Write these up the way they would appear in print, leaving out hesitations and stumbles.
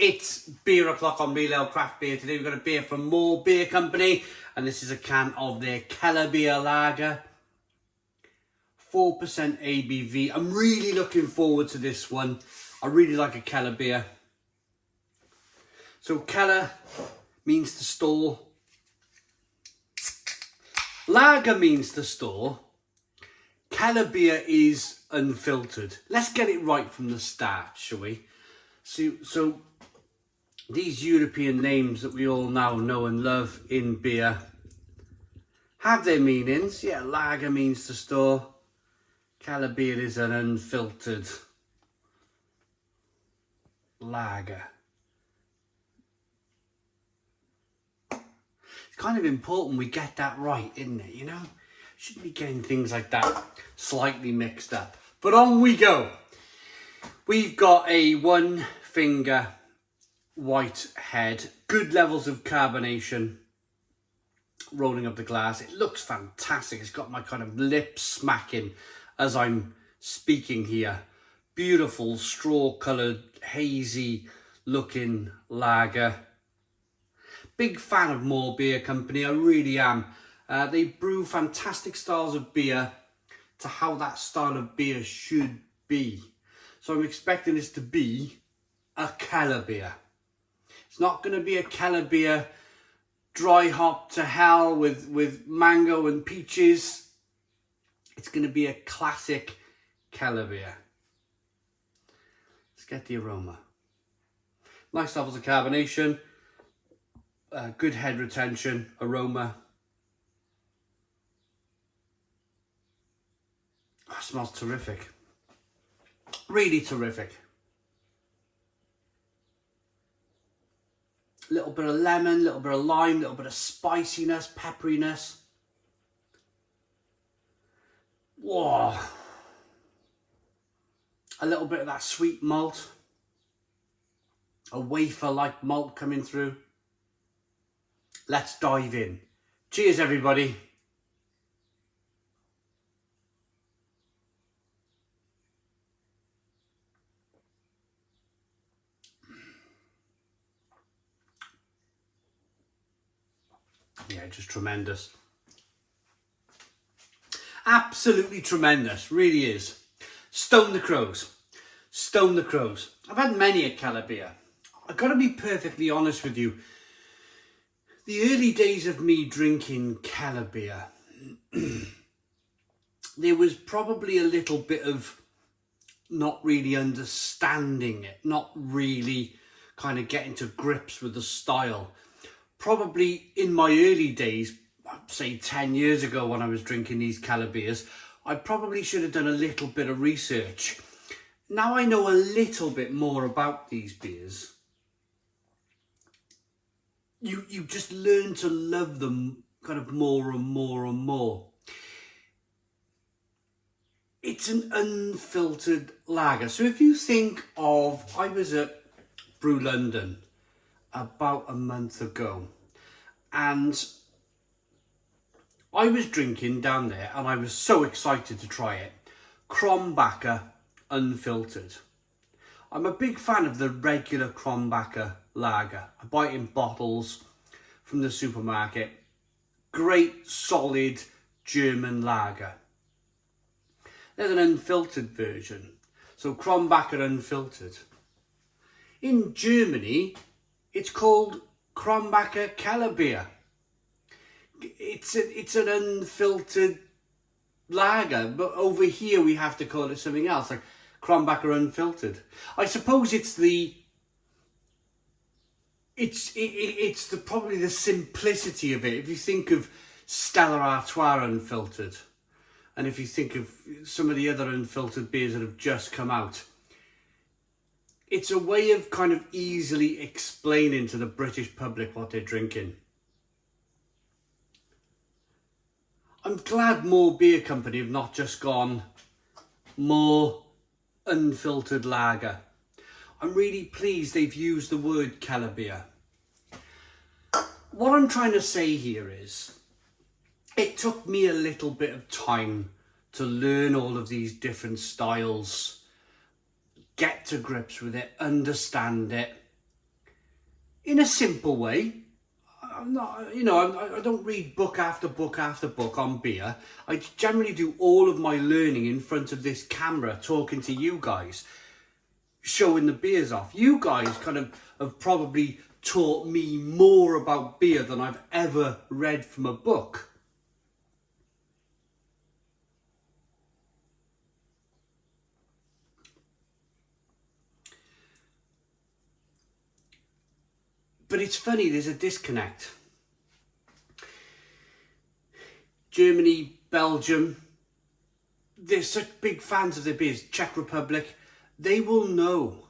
It's beer o'clock on Real Ale Craft Beer. Today we've got a beer from Moor Beer Company, and this is a can of their Kellerbier lager. 4% ABV. I'm really looking forward to this one. I really like a Kellerbier. So Keller means to store. Lager means to store. Kellerbier is unfiltered. Let's get it right from the start, shall we? So these European names that we all now know and love in beer have their meanings. Yeah, lager means to store. Kellerbier is an unfiltered lager. It's kind of important we get that right, isn't it? You know, shouldn't be getting things like that slightly mixed up. But on we go. We've got a 1 finger white head, good levels of carbonation rolling up the glass. It looks fantastic. It's got my kind of lips smacking as I'm speaking here. Beautiful straw coloured, hazy looking lager. Big fan of Moor Beer Company, I really am. They brew fantastic styles of beer to how that style of beer should be. So I'm expecting this to be a Kellerbier. It's not going to be a Kellerbier dry hop to hell with mango and peaches. It's going to be a classic Kellerbier. Let's get the aroma. Nice levels of carbonation, good head retention, aroma. Oh, it smells terrific. Really terrific. A little bit of lemon, a little bit of lime, a little bit of spiciness, pepperiness. Whoa. A little bit of that sweet malt. A wafer-like malt coming through. Let's dive in. Cheers, everybody. Yeah, just tremendous. Absolutely tremendous, really is. Stone the crows. Stone the crows. I've had many a Kellerbier. I've got to be perfectly honest with you. The early days of me drinking Kellerbier, there was probably a little bit of not really understanding it, not really kind of getting to grips with the style. Probably in my early days, say 10 years ago when I was drinking these Kellerbiers, I probably should have done a little bit of research. Now I know a little bit more about these beers. You just learn to love them kind of more and more and more. It's an unfiltered lager. So if you think of, I was at Brew London about a month ago, and I was drinking down there and I was so excited to try it. Krombacher unfiltered. I'm a big fan of the regular Krombacher lager. I buy it in bottles from the supermarket. Great solid German lager. There's an unfiltered version. So Krombacher unfiltered. In Germany, it's called Krombacher Kellerbier. It's an unfiltered lager, but over here we have to call it something else, like Krombacher unfiltered. I suppose it's probably the simplicity of it. If you think of Stella Artois unfiltered, and if you think of some of the other unfiltered beers that have just come out, it's a way of kind of easily explaining to the British public what they're drinking. I'm glad Moor Beer Company have not just gone more unfiltered lager. I'm really pleased they've used the word Kellerbier. What I'm trying to say here is, it took me a little bit of time to learn all of these different styles, get to grips with it, understand it. in a simple way. I'm not, you know, I don't read book after book after book on beer. I generally do all of my learning in front of this camera, talking to you guys, showing the beers off. You guys kind of have probably taught me more about beer than I've ever read from a book. But it's funny, there's a disconnect. Germany, Belgium, they're such big fans of their beers. Czech Republic, they will know.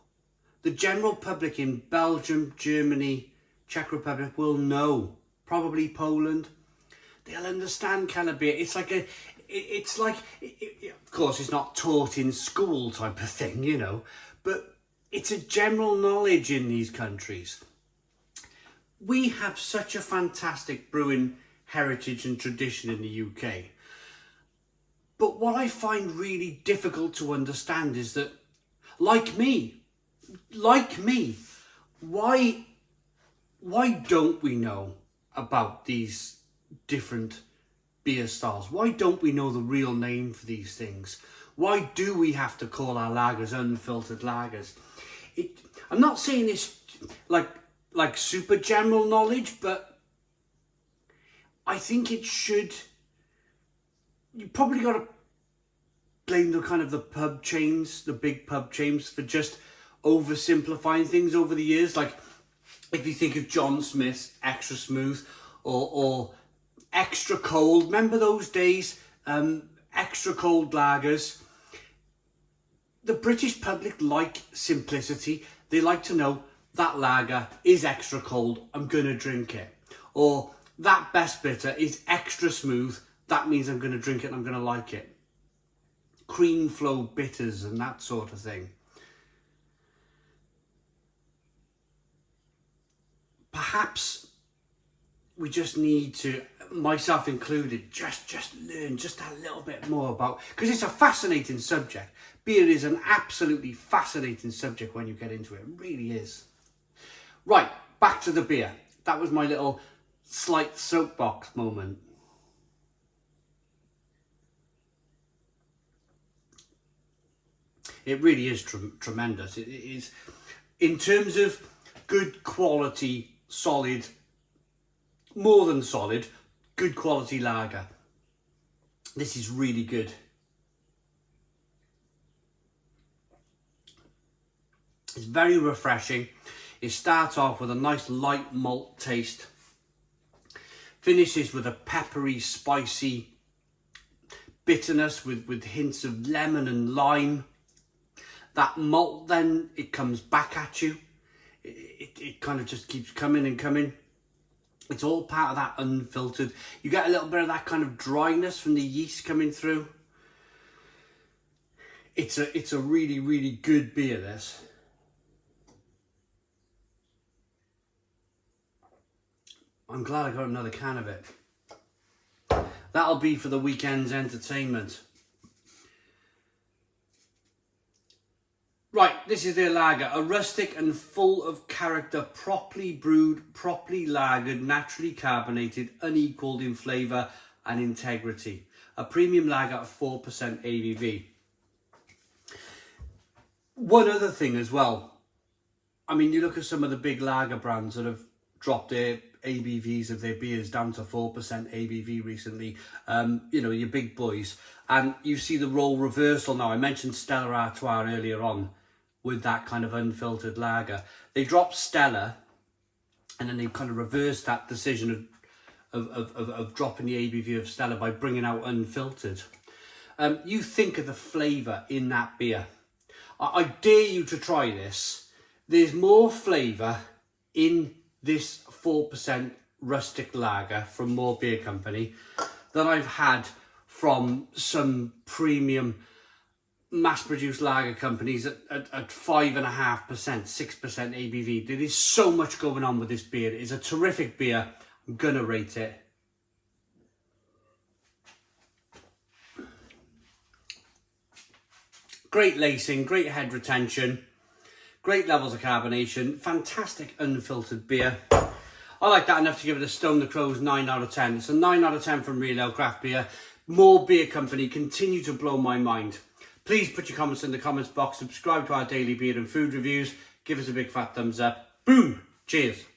The general public in Belgium, Germany, Czech Republic will know. Probably Poland. They'll understand Kellerbier. It's like of course it's not taught in school type of thing, you know, but it's a general knowledge in these countries. We have such a fantastic brewing heritage and tradition in the UK. But what I find really difficult to understand is that, like me, why don't we know about these different beer styles? Why don't we know the real name for these things? Why do we have to call our lagers unfiltered lagers? I'm not saying this like super general knowledge, but I think it should. You probably got to blame the kind of the pub chains, the big pub chains, for just oversimplifying things over the years. Like if you think of John Smith's Extra Smooth or Extra Cold, remember those days? Extra Cold lagers. The British public like simplicity. They like to know that lager is extra cold, I'm gonna drink it. Or that best bitter is extra smooth, that means I'm gonna drink it and I'm gonna like it. Cream flow bitters and that sort of thing. Perhaps we just need to, myself included, just learn just a little bit more about, because it's a fascinating subject. Beer is an absolutely fascinating subject when you get into it. It really is. Right, back to the beer. That was my little slight soapbox moment. It really is tremendous. It is, in terms of good quality, solid, more than solid, good quality lager. This is really good. It's very refreshing. It starts off with a nice light malt taste, finishes with a peppery, spicy bitterness with hints of lemon and lime. That malt, then it comes back at you. It kind of just keeps coming and coming. It's all part of that unfiltered. You get a little bit of that kind of dryness from the yeast coming through. It's a really, really good beer, this. I'm glad I got another can of it. That'll be for the weekend's entertainment. Right, this is their lager. A rustic and full of character, properly brewed, properly lagered, naturally carbonated, unequalled in flavour and integrity. A premium lager of 4% ABV. One other thing as well. I mean, you look at some of the big lager brands that have dropped their ABVs of their beers down to 4% ABV recently. You know, your big boys. And you see the role reversal now. I mentioned Stella Artois earlier on with that kind of unfiltered lager. They dropped Stella and then they kind of reversed that decision of dropping the ABV of Stella by bringing out unfiltered. You think of the flavour in that beer. I dare you to try this. There's more flavour in this 4% rustic lager from Moor Beer Company than I've had from some premium mass-produced lager companies at 5.5%, 6% ABV. There is so much going on with this beer. It is a terrific beer. I'm gonna rate it. Great lacing, great head retention, Great levels of carbonation, fantastic unfiltered beer. I like that enough to give it a Stone the Crows 9 out of 10. It's a 9 out of 10 from Real Ale Craft Beer. Moor Beer Company continue to blow my mind. Please put your comments in the comments box, subscribe to our daily beer and food reviews, give us a big fat thumbs up. Boom! Cheers!